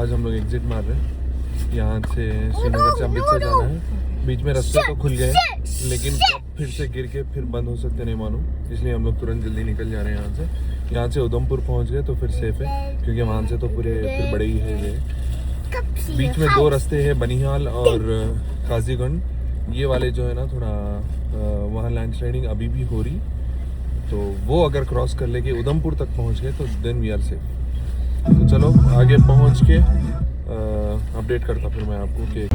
आज हम लोग एग्जिट मार रहे हैं। यहाँ से श्रीनगर से अमृतसर जाना है। बीच में रास्ते तो खुल गए लेकिन कब फिर से गिर के फिर बंद हो सकते नहीं मालूम, इसलिए हम लोग तुरंत जल्दी निकल जा रहे हैं यहाँ से उधमपुर पहुँच गए तो फिर सेफ है, क्योंकि वहाँ से तो पूरे फिर बड़े ही है। बीच में दो रास्ते हैं, बनिहाल और काजीगंज। ये वाले जो है ना थोड़ा वहाँ लैंडस्लाइडिंग अभी भी हो रही, तो वो अगर क्रॉस कर लेके उधमपुर तक पहुँच गए तो देन वी आर सेफ। तो चलो आगे पहुँच के अपडेट करता फिर मैं आपको कि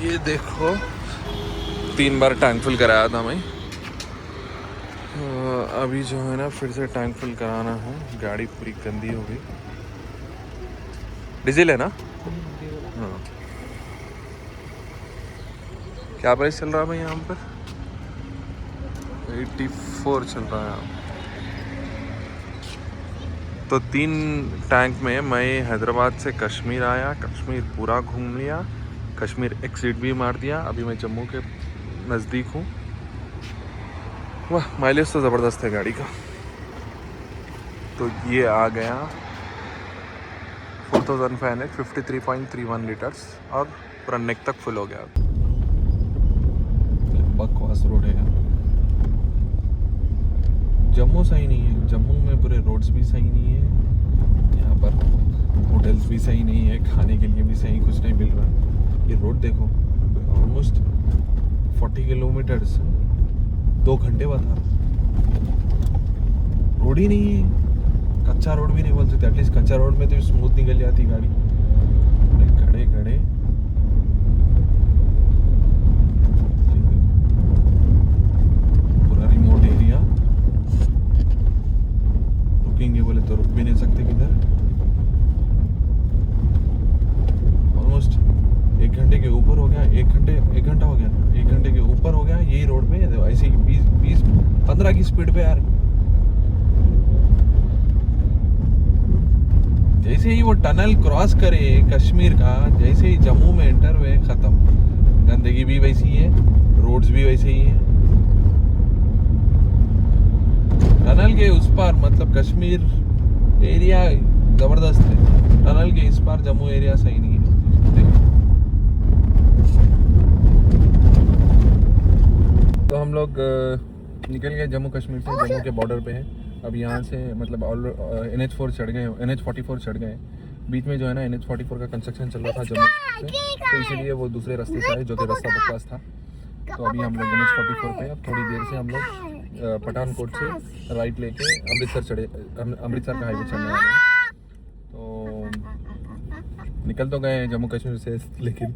ये देखो 3 बार टैंक फुल कराया था मैं। अभी जो है ना फिर से टैंक फुल कराना है। गाड़ी पूरी गंदी हो गई। डीजल है ना? हाँ। क्या प्राइस चल रहा है भाई यहाँ पर? 84 चल रहा है। तो 3 टैंक में मैं हैदराबाद से कश्मीर आया, कश्मीर पूरा घूम लिया, कश्मीर एक्सिट भी मार दिया। अभी मैं जम्मू के नज़दीक हूँ। वाह, माइलेज तो ज़बरदस्त है गाड़ी का। तो ये आ गया 4553.31 लीटर्स और पूरा नेक तक फुल हो गया। बकवास रोड है यार। जम्मू सही नहीं है, जम्मू में पूरे रोड्स भी सही नहीं है, यहाँ पर होटल्स भी सही नहीं है, खाने के लिए भी सही कुछ नहीं मिल रहा। ये रोड देखो, ऑलमोस्ट 40 किलोमीटर्स 2 घंटे बता रहा। रोड ही नहीं है, कच्चा रोड भी नहीं बोल सकते। एटलीस्ट कच्चा रोड में तो स्मूथ निकल जाती गाड़ी। खड़े खड़े पूरा रिमोट एरिया, रुकेंगे बोले तो रुक भी नहीं सकते किधर। ऑलमोस्ट 1 घंटे के ऊपर हो गया। 1 घंटा हो गया, 1 घंटे के ऊपर हो गया यही रोड में। ऐसे ही 20-15 की स्पीड पे आ रही। जैसे ही वो टनल क्रॉस करे कश्मीर का, जैसे ही जम्मू में एंटर हुए, खत्म। गंदगी भी वैसी है, रोड्स भी वैसे ही है। टनल के उस पार मतलब कश्मीर एरिया जबरदस्त है, टनल के इस पार जम्मू एरिया सही नहीं है। तो हम लोग निकल गए जम्मू कश्मीर से, जम्मू के बॉर्डर पे है। अब यहाँ से मतलब NH4 चढ़ गए, NH44 चढ़ गए। बीच में जो है ना NH44 का कंस्ट्रक्शन चल रहा था जम्मू से, तो इसीलिए वो दूसरे रास्ते से आए, जो कि रास्ता बकवास था। तो अभी हम लोग NH44 पे, अब थोड़ी देर से हम लोग पठानकोट से राइट लेके अमृतसर का हाईवे चलने वाले हैं। तो निकल तो गए जम्मू कश्मीर से, लेकिन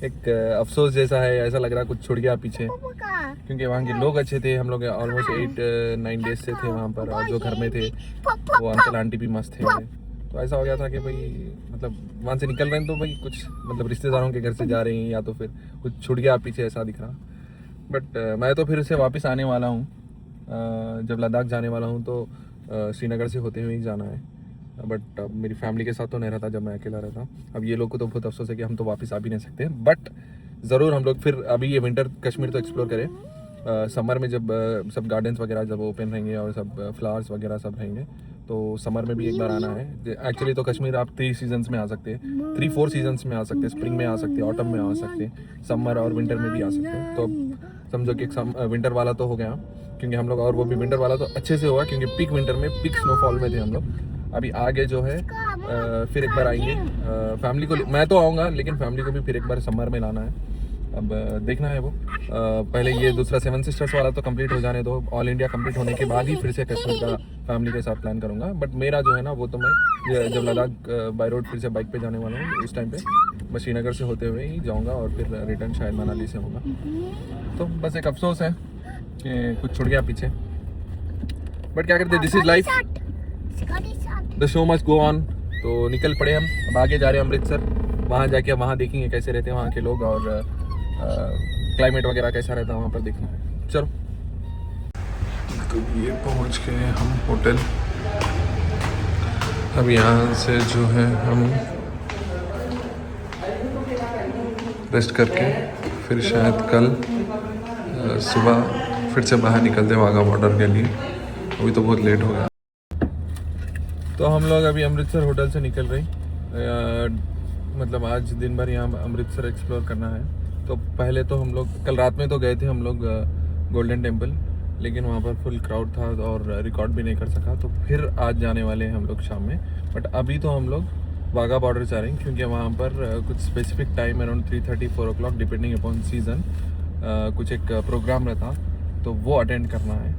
एक अफसोस जैसा है, ऐसा लग रहा कुछ छूट गया पीछे, क्योंकि वहाँ के लोग अच्छे थे। हम लोग ऑलमोस्ट 8-9 डेज से थे वहाँ पर, और जो घर में थे वो अंकल आंटी भी मस्त थे। तो ऐसा हो गया था कि भाई मतलब वहाँ से निकल रहे हैं तो भाई कुछ मतलब रिश्तेदारों के घर से जा रहे हैं, या तो फिर कुछ छूट गया पीछे, ऐसा दिख रहा। बट मैं तो फिर से वापस आने वाला हूँ। जब लद्दाख जाने वाला हूँ तो श्रीनगर से होते हुए ही जाना है। बट मेरी फैमिली के साथ तो नहीं रहता जब मैं अकेला रहता। अब ये लोग को तो बहुत अफसोस है कि हम तो वापस आ भी नहीं सकते, बट ज़रूर हम लोग फिर अभी ये विंटर कश्मीर तो एक्सप्लोर करें। समर में जब सब गार्डन्स वगैरह जब ओपन रहेंगे और सब फ्लावर्स वगैरह सब रहेंगे, तो समर में भी एक बार आना है। एक्चुअली तो कश्मीर आप 3 सीजन्स में आ सकते हैं, 3-4 सीजन्स में आ सकते हैं। स्प्रिंग में आ सकते हैं, ऑटम में आ सकते हैं, समर और विंटर में भी आ सकते हैं। तो समझो कि विंटर वाला तो हो गया, क्योंकि हम लोग, और वो भी विंटर वाला तो अच्छे से हुआ क्योंकि पीक विंटर में पीक स्नोफॉल में थे हम लोग। अभी आगे जो है फिर एक बार आएंगे फैमिली को। मैं तो आऊँगा लेकिन फैमिली को भी फिर एक बार समर में लाना है। अब देखना है वो पहले ये दूसरा 7 सिस्टर्स वाला तो कंप्लीट हो जाने दो। ऑल इंडिया कंप्लीट होने के बाद ही फिर से कश्मीर का फैमिली के साथ प्लान करूँगा। बट मेरा जो है ना वो तो मैं जब लद्दाख बाई रोड फिर से बाइक पे जाने वाला हूँ उस टाइम पे मैं श्रीनगर से होते हुए ही जाऊँगा और फिर रिटर्न शायद मनाली से होगा। तो बस एक अफसोस है कि कुछ छूट गया पीछे, बट क्या करते, this is life, the show must go on. तो निकल पड़े हम, अब आगे जा रहे हैं अमृतसर। वहाँ जाके वहाँ देखेंगे कैसे रहते हैं वहाँ के लोग और क्लाइमेट वगैरह कैसा रहता है वहाँ पर देखना है। चलो तो ये पहुँच गए हम होटल। अब यहाँ से जो है हम रेस्ट करके फिर शायद कल सुबह फिर से बाहर निकलते वाघा बॉर्डर के लिए। अभी तो बहुत लेट हो गया। तो हम लोग अभी अमृतसर होटल से निकल रहे, मतलब आज दिन भर यहाँ अमृतसर एक्सप्लोर करना है। तो पहले तो हम लोग कल रात में तो गए थे हम लोग गोल्डन टेम्पल, लेकिन वहाँ पर फुल क्राउड था और रिकॉर्ड भी नहीं कर सका। तो फिर आज जाने वाले हैं हम लोग शाम में। बट अभी तो हम लोग वाघा बॉर्डर जा रहे हैं क्योंकि वहाँ पर कुछ specific time around 3:30-4 o'clock depending upon season कुछ एक प्रोग्राम रहता, तो वो अटेंड करना है।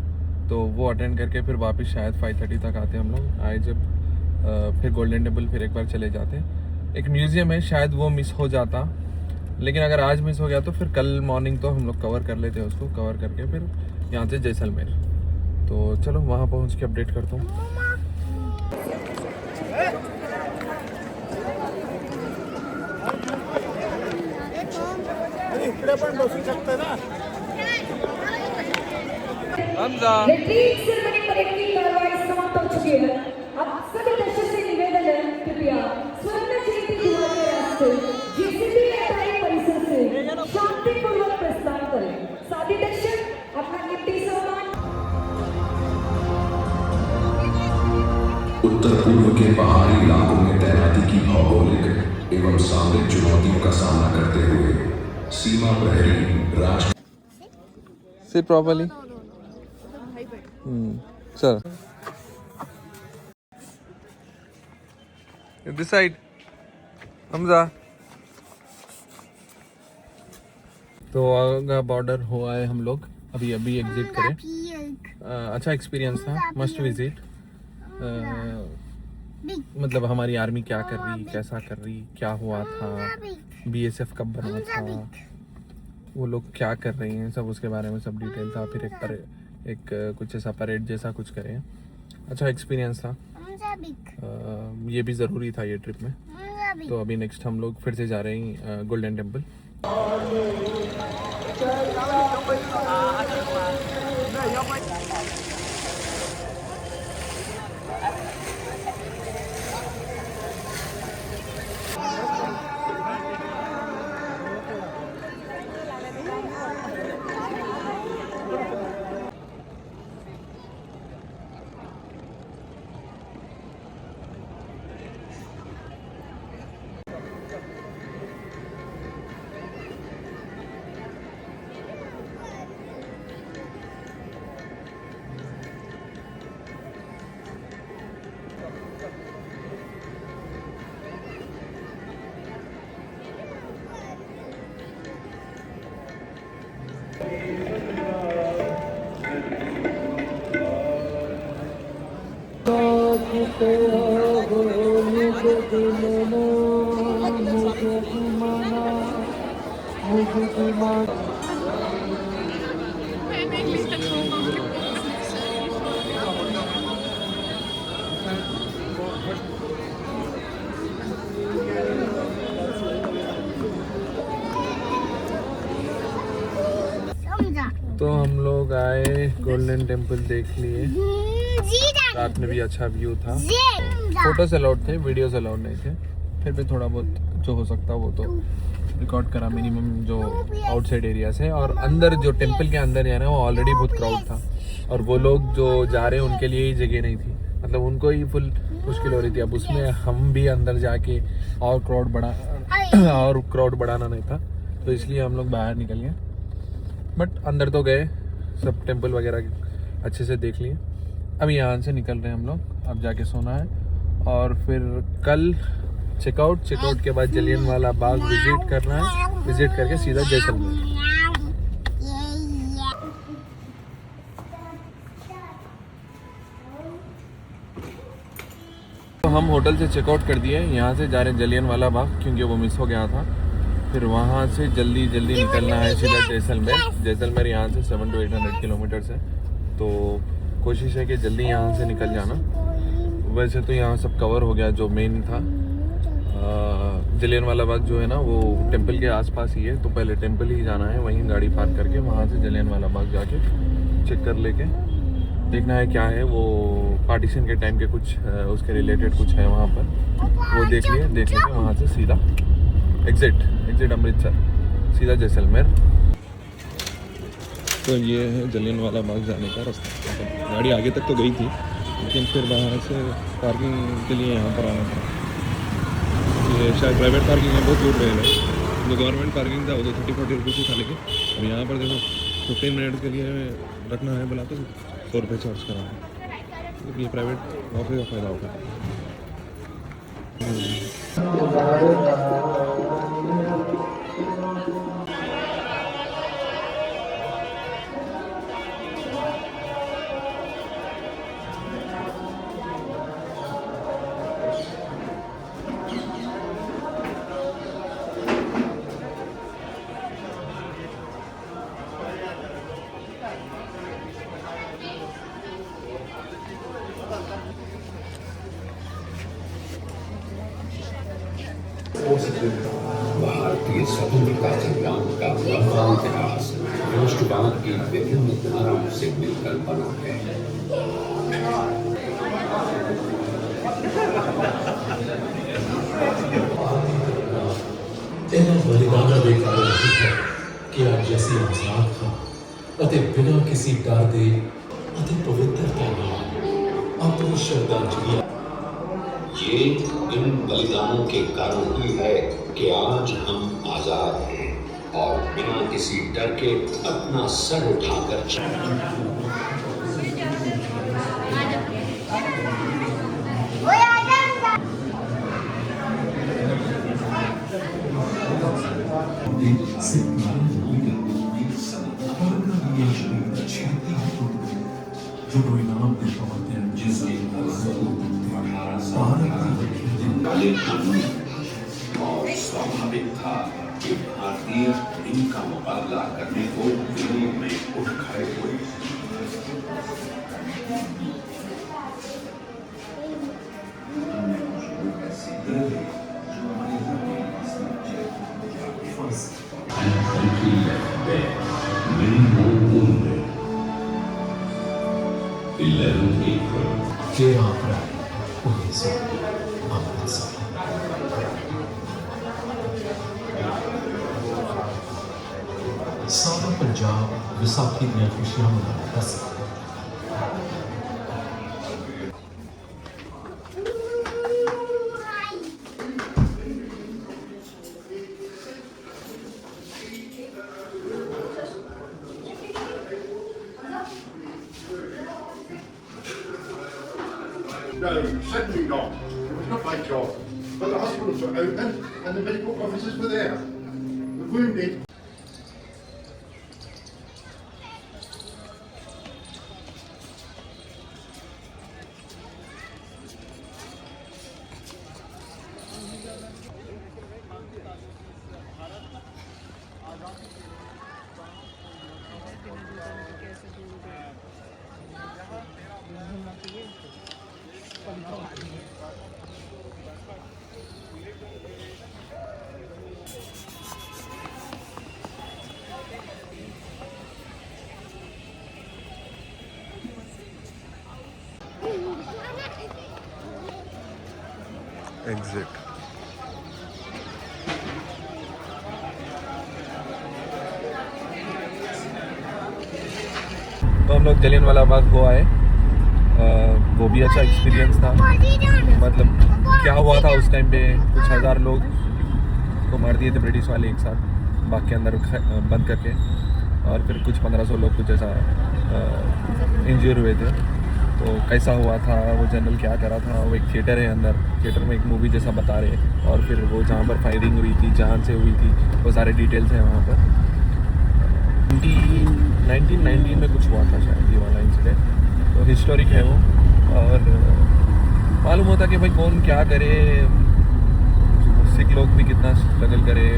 तो वो अटेंड करके फिर वापस शायद 5:30 तक आते हम लोग। आए जब फिर गोल्डन टेम्पल फिर एक बार चले जाते। एक म्यूज़ियम है शायद वो मिस हो जाता, लेकिन अगर आज मिस हो गया तो फिर कल मॉर्निंग तो हम लोग कवर कर लेते हैं उसको। कवर करके फिर यहाँ से जैसलमेर। तो चलो वहाँ पहुँच के अपडेट करता हूँ। रिट्रीट सेरेमनी परेड की कार्रवाई समाप्त हो चुकी है। अब सभी दर्शकों से निवेदन है, कृपया स्वर्ण जयंती दिवस के रास्ते जेसीबी अटारी परिसर से शांतिपूर्वक प्रस्थान करें। साथी दर्शक अपना कीमती सामान उत्तर पूर्व के पहाड़ी इलाकों में तैनाती की भौगोलिक एवं सामरिक चुनौतियों का सामना करते हुए सीमा प्रहरी राष्ट्र Sit properly. Sir. This side. Hamza. तो वाघा बॉर्डर हो आए हम लोग, अभी एग्जिट करें। अच्छा एक्सपीरियंस था, मस्ट विजिट। मतलब हमारी आर्मी क्या कर रही, कैसा कर रही, क्या हुआ था, बीएसएफ कब बना था, वो लोग क्या कर रही हैं, सब उसके बारे में सब डिटेल था। फिर एक कुछ ऐसा परेड जैसा कुछ करें। अच्छा एक्सपीरियंस था, ये भी ज़रूरी था ये ट्रिप में। तो अभी नेक्स्ट हम लोग फिर से जा रहे हैं गोल्डन टेम्पल। तो हम लोग आए, गोल्डन टेम्पल देख लिए। रात में भी अच्छा व्यू था। फोटोज अलाउड थे, वीडियोस अलाउड नहीं थे। फिर भी थोड़ा बहुत जो हो सकता वो तो रिकॉर्ड करा, मिनिमम जो आउटसाइड एरिया से। और अंदर जो टेम्पल के अंदर है ना वो ऑलरेडी बहुत क्राउड था, और वो लोग जो जा रहे हैं उनके लिए ही जगह नहीं थी, मतलब उनको ही फुल मुश्किल हो रही थी। अब उसमें हम भी अंदर जाके और क्राउड बढ़ाना नहीं था, तो इसलिए हम लोग बाहर निकल गए। बट अंदर तो गए, सब टेम्पल वगैरह अच्छे से देख लिए। अब यहाँ से निकल रहे हैं हम लोग, अब जाके सोना है और फिर कल चेकआउट के बाद जलियांवाला बाग विजिट करना है, विजिट करके सीधा जैसलमेर। तो हम होटल से चेकआउट कर दिए, यहाँ से जा रहे हैं जलियांवाला बाग क्योंकि वो मिस हो गया था। फिर वहाँ से जल्दी निकलना है सीधा जैसलमेर यहाँ से 700 to 800 किलोमीटर है, तो कोशिश है कि जल्दी यहाँ से निकल जाना। वैसे तो यहाँ सब कवर हो गया जो मेन था। जलियांवाला बाग जो है ना वो टेंपल के आसपास ही है, तो पहले टेंपल ही जाना है, वहीं गाड़ी पार्क करके वहाँ से जलियांवाला बाग जाके चेक कर लेके देखना है क्या है। वो पार्टीशन के टाइम के कुछ उसके रिलेटेड कुछ है वहाँ पर, वो देख लेके वहाँ से सीधा एग्जिट अमृतसर, सीधा जैसलमेर। तो ये है जलियांवाला बाग जाने का रास्ता। गाड़ी आगे तक तो गई थी, लेकिन फिर वहाँ से पार्किंग के लिए यहाँ पर आना पड़ा। ये शायद प्राइवेट पार्किंग है, बहुत दूर रहेगा। जो गवर्नमेंट पार्किंग था वो तो 30-40 रुपीज़ ही था, लेकिन और यहाँ पर देखो 15 मिनट के लिए रखना है बोला तो 100 रुपये चार्ज करा है। तो ये प्राइवेट ऑफिस का फ़ायदा होता है। भारतीय स्वतंत्रता संग्राम का लंबा इतिहास राष्ट्रवाद की विभिन्न धाराओं से मिलकर बना है। बलिदान देखा नहीं है कि आज जैसी आजाद था ਅਤੇ ਬਿਨਾਂ ਕਿਸੇ ਡਰ ਦੇ ਅਤੇ ਪਵਿੱਤਰਤਾ ਨਾਲ ਆਪਣੀ ਸ਼ਰਧਾਂਜਲੀ। ये इन बलिदानों के कारण ही है कि आज हम आजाद हैं और बिना किसी डर के अपना सर उठाकर जो इनाम दे पाते हैं जिससे और स्वाभाविक था कि भारतीय इनका मुकाबला करने को विरोध में उठ खड़े हुए। सारा पंजाब विसाखी ਦੀਆਂ खुशियां मना रहा ਸੀ। No, certainly not. It was not my job. But the hospitals were open and the medical officers were there. The wounded. Exit. तो हम लोग जलियांवाला बाग हो आए। वो भी अच्छा एक्सपीरियंस था। मतलब क्या हुआ था उस टाइम पे, कुछ 1000 लोग को मार दिए थे ब्रिटिश वाले एक साथ बाग के अंदर बंद करके, और फिर कुछ 1500 लोग कुछ ऐसा इंजर हुए थे। तो कैसा हुआ था, वो जनरल क्या करा था। वो एक थिएटर है अंदर, थिएटर में एक मूवी जैसा बता रहे हैं, और फिर वो जहाँ पर फायरिंग हुई थी, जहाँ से हुई थी, वो सारे डिटेल्स हैं वहाँ पर। 1919 में कुछ हुआ था शायद ये वाला इंसिडेंट, तो हिस्टोरिक है वो। और मालूम होता कि भाई कौन क्या करे, सिख लोग भी कितना स्ट्रगल करे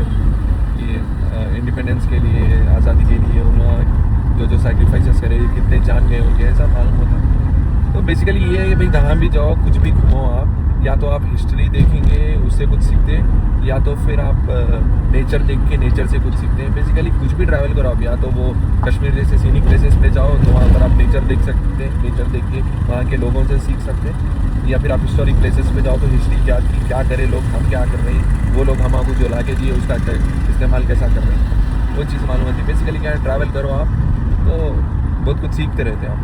ये इंडिपेंडेंस के लिए, आज़ादी के लिए, उन्होंने जो सैक्रिफाइसेस करे, कितने जान गए उनके, ऐसा मालूम होता। तो बेसिकली ये है कि भाई जहाँ भी जाओ, कुछ भी घूमो आप, या तो आप हिस्ट्री देखेंगे उससे कुछ सीखते हैं, या तो फिर आप नेचर देख के नेचर से कुछ सीखते हैं। बेसिकली कुछ भी ट्रैवल करो आप, या तो वो कश्मीर जैसे सीनिक प्लेसेस पे जाओ तो वहाँ पर आप नेचर देख सकते हैं, नेचर देख के वहाँ के लोगों से सीख सकते हैं, या फिर आप हिस्टोरिक प्लेसेस पे जाओ तो हिस्ट्री क्या थी, क्या करे लोग, हम क्या कर रहे हैं, वो लोग हमको जो ला के दिए उसका इस्तेमाल कैसा कर रहे हैं, वो चीज़ मालूम होती है। बेसिकली क्या है, ट्रैवल करो आप तो बहुत कुछ सीखते रहते हैं आप।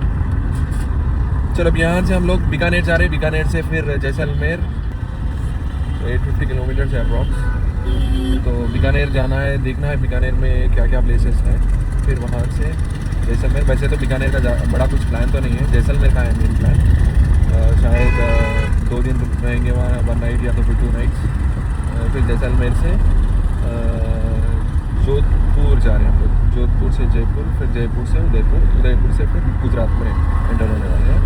चलो अब यहाँ से हम लोग बीकानेर जा रहे हैं, बीकानेर से फिर जैसलमेर, तो 850 किलोमीटर है अप्रॉक्स। तो बीकानेर जाना है, देखना है बीकानेर में क्या क्या प्लेसेस हैं, फिर वहाँ से जैसलमेर। वैसे तो बीकानेर का बड़ा कुछ प्लान तो नहीं है, जैसलमेर का है मेन प्लान। शायद 2 दिन रहेंगे वहाँ, 1 नाइट या तो फिर 2 नाइट्स। फिर जैसलमेर से जोधपुर जा रहे हैं हम लोग, जोधपुर से जयपुर, फिर जयपुर से उदयपुर, उदयपुर से फिर गुजरात में एंटर होने वाले हैं।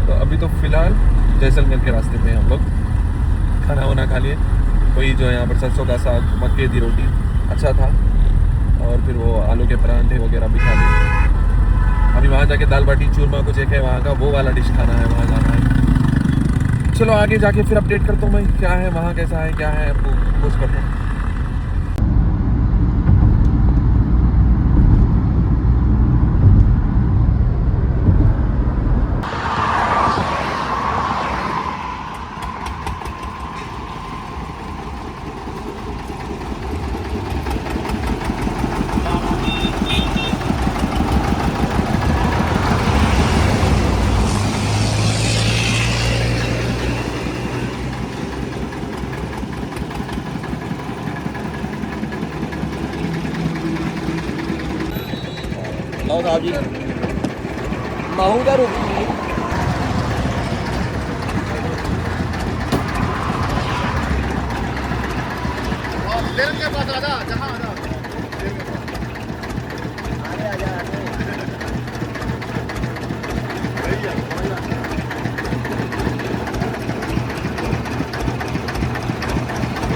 तो अभी तो फ़िलहाल जैसलमेर के रास्ते पे हम लोग। खाना वाना खा लिए, वही जो यहाँ पर सरसों का साग, मक्के की रोटी अच्छा था, और फिर वो आलू के परांठे वगैरह भी खा लिए। अभी वहाँ जाके दाल बाटी चूरमा कुछ एक है वहाँ का, वो वाला डिश खाना है, वहाँ जाना है। चलो आगे जाके फिर अपडेट करता हूँ मैं, क्या है वहाँ, कैसा है, क्या है, आपको पोस्ट करता हूँ। लो साहब जी, माहू का रुक के पास आजा, जहाँ आजा।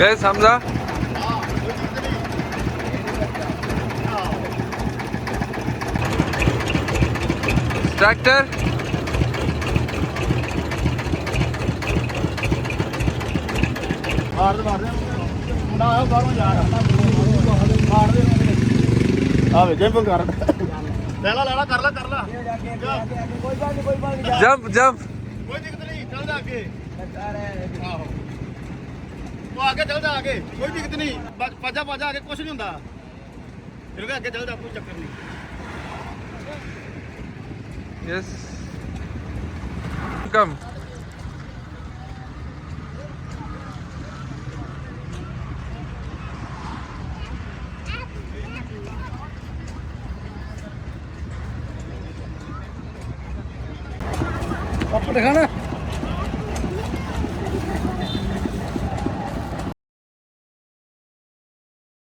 यस हमजा, ट्रैक्टर मार दे मुंडा आया बाहरों जा रहा मार दे आ वे जंप कर लेला कर ला कोई बात नहीं जंप जंप, कोई दिक्कत नहीं, चल जा आगे। आहो वो आगे चल जा, आगे कोई दिक्कत नहीं, पाजा आगे कुछ नहीं होता, फिर आगे चल जा, कोई चक्कर नहीं। Yes come. पापड़ खाना